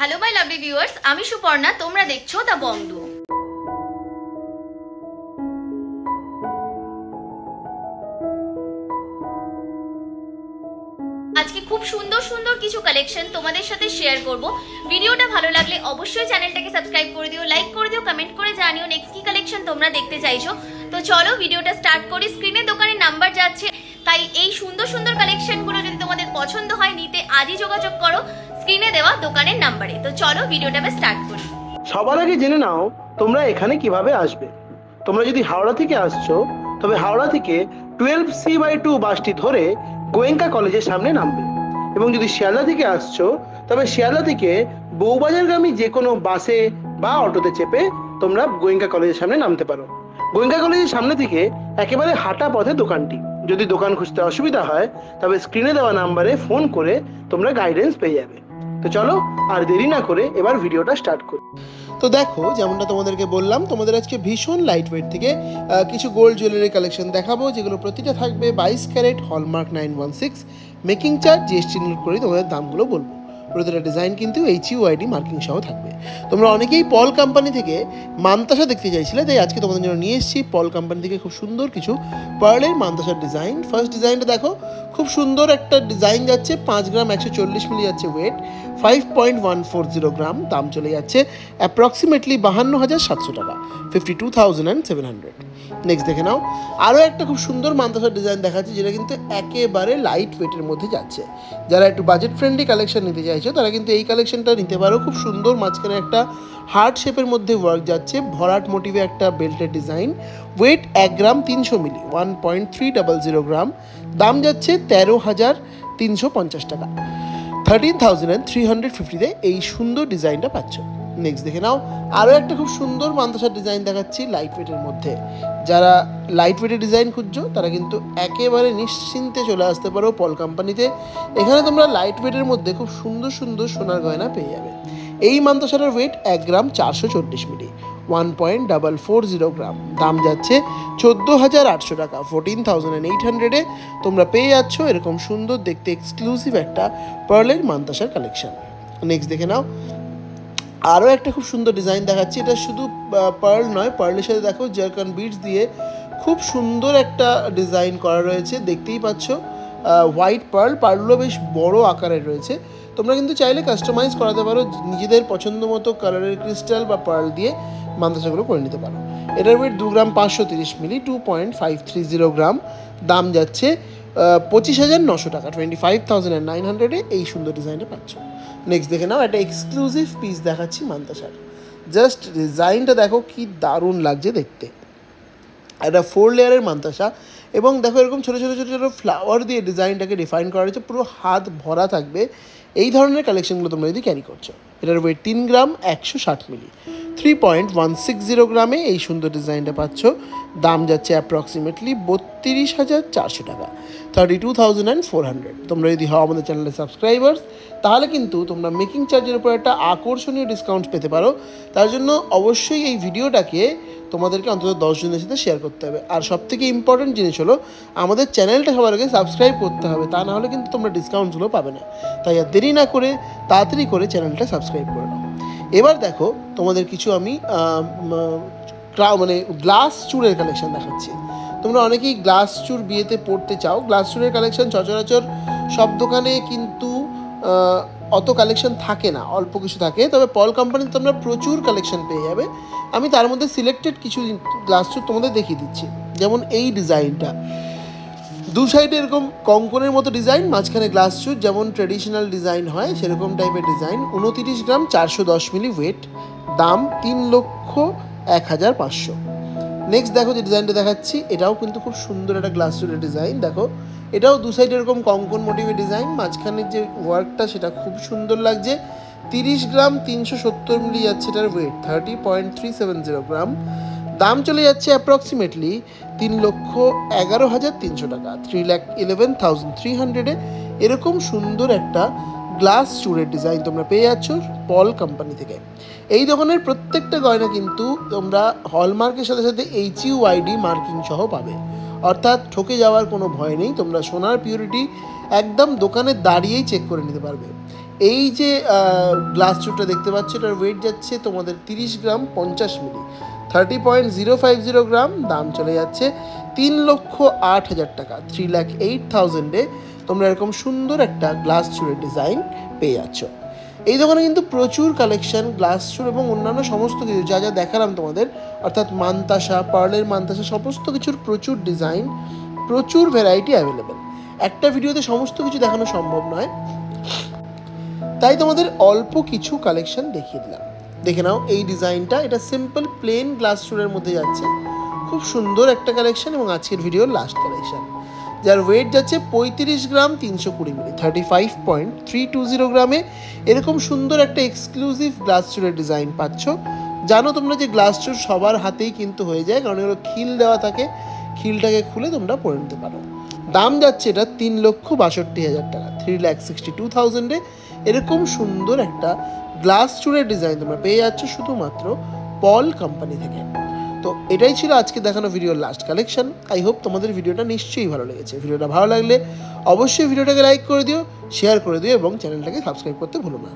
Hello my lovely viewers, আমি সুপর্ণা, তোমরা দেখছো দ্য বং ডুও। আজকে খুব সুন্দর সুন্দর কিছু কালেকশন তোমাদের সাথে শেয়ার করব। ভিডিওটা ভালো লাগলে অবশ্যই চ্যানেলটাকে সাবস্ক্রাইব করে দিও, লাইক করে দিও, কমেন্ট করে জানিও নেক্সট কি কালেকশন তোমরা দেখতে চাইছো। তো চলো ভিডিওটা স্টার্ট করি। স্ক্রিনে দোকানের নাম্বার যাচ্ছে, তাই এই সুন্দর সুন্দর কালেকশনগুলো যদি তোমাদের পছন্দ হয় নিতে আজই যোগাযোগ করো স্ক্রিনে দেওয়া দোকানের নাম্বারে। তো চলো ভিডিওটা স্টার্ট করি। সবার আগে জেনে নাও তোমরা এখানে কিভাবে আসবে। তোমরা যদি হাওড়া থেকে আসছো তবে হাওড়া থেকে 12C/2 বাসটি ধরে গোয়েঙ্কা কলেজের সামনে নামবে, এবং যদি শিয়ালদা থেকে আসছো তবে শিয়ালদা থেকে বউবাজারগামী যে কোনো বাসে বা অটোতে চেপে তোমরা গোয়েঙ্কা কলেজের সামনে নামতে পারো। গোয়েঙ্কা কলেজের সামনে থেকে একেবারে হাঁটা পথে দোকানটি। যদি দোকান খুঁজতে অসুবিধা হয় তবে স্ক্রিনে দেওয়া নাম্বারে ফোন করে তোমরা গাইডেন্স পেয়ে যাবে। তো চলো আর দেরি না করে এবার ভিডিওটা স্টার্ট করি। তো দেখো, যেমনটা তোমাদেরকে বললাম, তোমাদের আজকে ভীষণ লাইট ওয়েট থেকে কিছু গোল্ড জুয়েলারি কালেকশন দেখাবো, যেগুলো প্রতিটা থাকবে 22 carat hallmark 916, making charge GST include করে তোমাদের দামগুলো বলবো। প্রতিটা ডিজাইন কিন্তু HUID মার্কিং সহ থাকবে। তোমরা অনেকেই পল কোম্পানি থেকে মানতাসা দেখতে চাইছিলে, তাই আজকে তোমাদের জন্য নিয়ে এসেছি পল কোম্পানি থেকে খুব সুন্দর কিছু পার্লের মানতাসার ডিজাইন। ফার্স্ট ডিজাইনটা দেখো, খুব সুন্দর একটা ডিজাইন যাচ্ছে, 5 গ্রাম 140 মিলি যাচ্ছে ওয়েট, 5.140 গ্রাম, দাম চলে যাচ্ছে অ্যাপ্রক্সিমেটলি 52,700 টাকা, 52,700। নেক্সট দেখে নাও, আরও একটা খুব সুন্দর মানতাসার ডিজাইন দেখাচ্ছে, যেটা কিন্তু একেবারে লাইট ওয়েটের মধ্যে যাচ্ছে। যারা একটু বাজেট ফ্রেন্ডলি কালেকশন নিতে চাইছো তারা কিন্তু এই কালেকশনটা নিতে পারো। খুব সুন্দর মাঝখানে একটা হার্ট শেপের মধ্যে ওয়ার্ক যাচ্ছে, ভরাট মোটিভে একটা বেল্টের ডিজাইন, ওয়েট 1 গ্রাম 300 মিলি, 1.300 গ্রাম, দাম যাচ্ছে 13,350 টাকা, 13,350-তে এই সুন্দর ডিজাইনটা পাচ্ছ। নেক্সট দেখে নাও, আরও একটা খুব সুন্দর মানতাসার ডিজাইন দেখাচ্ছি লাইট ওয়েটের মধ্যে। যারা লাইট ওয়েটের ডিজাইন খুঁজছো তারা কিন্তু একেবারে নিশ্চিন্তে চলে আসতে পারো পল কোম্পানিতে। এখানে তোমরা লাইট ওয়েটের মধ্যে খুব সুন্দর সুন্দর সোনার গয়না পেয়ে যাবে। এই মানতাসারের ওয়েট 1 গ্রাম 440 মিলি, 1.440 গ্রাম, দাম যাচ্ছে 14,800 টাকা, 14,800-এ তোমরা পেয়ে যাচ্ছ এরকম সুন্দর দেখতে এক্সক্লুসিভ একটা পার্লের মানতাসার কালেকশন। নেক্সট দেখে নাও, আরও একটা খুব সুন্দর ডিজাইন দেখাচ্ছি। এটা শুধু পার্ল নয়, পার্লের সাথে দেখো জারকান বিডস দিয়ে খুব সুন্দর একটা ডিজাইন করা রয়েছে, দেখতেই পাচ্ছ। হোয়াইট পার্লগুলো বেশ বড় আকারের রয়েছে। তোমরা কিন্তু চাইলে কাস্টমাইজ করাতে পারো, নিজেদের পছন্দ মতো কালারের ক্রিস্টাল বা পার্ল দিয়ে মানতাসাগুলো করে নিতে পারো। এটার ওয়েট 2 গ্রাম 530 মিলি, 2.530 গ্রাম, দাম যাচ্ছে 25,900 টাকা, 25,900-এ এই সুন্দর ডিজাইনটা পাচ্ছ। নেক্সট দেখে নাও, একটা এক্সক্লুসিভ পিস দেখাচ্ছি মানতাসার। জাস্ট ডিজাইনটা দেখো কি দারুণ লাগছে দেখতে। একটা 4 লেয়ারের মানতাসা, এবং দেখো এরকম ছোটো ছোটো ছোটো ছোটো ফ্লাওয়ার দিয়ে ডিজাইনটাকে ডিফাইন করা হয়েছে, পুরো হাত ভরা থাকবে। এই ধরনের কালেকশনগুলো তোমরা যদি ক্যারি করছো, এটার ওয়েট 3 গ্রাম 160 মিলি, 3.160 গ্রামে এই সুন্দর ডিজাইনটা পাচ্ছ, দাম যাচ্ছে অ্যাপ্রক্সিমেটলি 32,400 টাকা, 32,400। তোমরা যদি হও আমাদের চ্যানেলের সাবস্ক্রাইবার্স তাহলে কিন্তু তোমরা মেকিং চার্জের উপর একটা আকর্ষণীয় ডিসকাউন্ট পেতে পারো। তার জন্য অবশ্যই এই ভিডিওটাকে তোমাদেরকে অন্তত 10 জনের সাথে শেয়ার করতে হবে। আর সবথেকে ইম্পর্টেন্ট জিনিস হলো আমাদের চ্যানেলটা সবার আগে সাবস্ক্রাইব করতে হবে, তা না হলে কিন্তু তোমরা ডিসকাউন্টগুলো পাবে না। তাই আর দেরি না করে তাড়াতাড়ি করে চ্যানেলটা সাবস্ক্রাইব করে নাও। এবার দেখো, তোমাদের কিছু আমি গ্লাস চুড়ের কালেকশন দেখাচ্ছি। তোমরা অনেকেই গ্লাস চুড় বিয়েতে পড়তে চাও। গ্লাস চুড়ের কালেকশন সচরাচর সব দোকানে কিন্তু অত কালেকশন থাকে না, অল্প কিছু থাকে। তবে পল কোম্পানিতে তোমরা প্রচুর কালেকশন পেয়ে যাবে। আমি তার মধ্যে সিলেক্টেড কিছু গ্লাস চুড় তোমাদের দেখিয়ে দিচ্ছি। যেমন এই ডিজাইনটা, দু সাইডে এরকম কঙ্কনের মতো ডিজাইন, মাঝখানে গ্লাস চুড়, যেমন ট্র্যাডিশনাল ডিজাইন হয় সেরকম টাইপের ডিজাইন, 29 গ্রাম 410 মিলি ওয়েট, দাম 3,01,500। নেক্সট দেখো যে ডিজাইনটা দেখাচ্ছি, এটাও কিন্তু খুব সুন্দর একটা গ্লাস চুড়ের ডিজাইন। দেখো এটাও দু সাইডে এরকম কঙ্কন মোটিভের ডিজাইন, মাঝখানের যে ওয়ার্কটা সেটা খুব সুন্দর লাগছে। 30 গ্রাম 370 মিলি যাচ্ছে এটার ওয়েট, 30.370 গ্রাম, দাম চলে যাচ্ছে অ্যাপ্রক্সিমেটলি 3,11,300 টাকা, 3,11,300-এ এরকম সুন্দর একটা গ্লাস চুড়ের ডিজাইন তোমরা পেয়ে যাচ্ছ পল কোম্পানি থেকে। এই দোকানের প্রত্যেকটা গয়না কিন্তু তোমরা হলমার্কের সাথে সাথে HUID মার্কিং সহ পাবে, অর্থাৎ ঠকে যাওয়ার কোনো ভয় নেই। তোমরা সোনার পিউরিটি একদম দোকানে দাঁড়িয়েই চেক করে নিতে পারবে। এই যে গ্লাস চুরটা দেখতে পাচ্ছ, এটার ওয়েট যাচ্ছে তোমাদের 30 গ্রাম 50 মিলি, 30.050 গ্রাম। দাম চলে যাচ্ছে 3,08,000 টাকা, 3,08,000-এ তোমরা এরকম সুন্দর একটা গ্লাস চুরের ডিজাইন পেয়ে যাচ্ছ। এই দোকানে কিন্তু প্রচুর কালেকশন, গ্লাস চুর এবং অন্যান্য সমস্ত কিছু যা যা দেখালাম তোমাদের, অর্থাৎ মানতাসা, পার্লের মানতাসা, সমস্ত কিছুর প্রচুর ডিজাইন, প্রচুর ভ্যারাইটি অ্যাভেলেবেল। একটা ভিডিওতে সমস্ত কিছু দেখানো সম্ভব নয়, তাই তোমাদের অল্প কিছু কালেকশন দেখিয়ে দিলাম। দেখে নাও এই ডিজাইনটা, এটা সিম্পল প্লেন গ্লাস চুরের মধ্যে যাচ্ছে, খুব সুন্দর একটা কালেকশন এবং আজকের ভিডিওর লাস্ট কালেকশন, যার ওয়েট যাচ্ছে 35 গ্রাম 320 মিলি, 35.320 গ্রামে এরকম সুন্দর একটা এক্সক্লুসিভ গ্লাস চুরের ডিজাইন পাচ্ছ। জানো তোমরা যে গ্লাস চুর সবার হাতেই কিন্তু হয়ে যায়, কারণ এগুলো খিল দেওয়া থাকে, খিলটাকে খুলে তোমরা পরে নিতে পারো। দাম যাচ্ছে এটা 3,62,000 টাকা, 3,62,000-এ এরকম সুন্দর একটা গ্লাস চুরের ডিজাইন তোমরা পেয়ে যাচ্ছ শুধুমাত্র পল কোম্পানি থেকে। তো এটাই ছিল আজকে দেখানো ভিডিওর লাস্ট কালেকশন। আই হোপ তোমাদের ভিডিওটা নিশ্চয়ই ভালো লেগেছে। ভিডিওটা ভালো লাগলে অবশ্যই ভিডিওটাকে লাইক করে দিও, শেয়ার করে দিও এবং চ্যানেলটাকে সাবস্ক্রাইব করতে ভুলো না।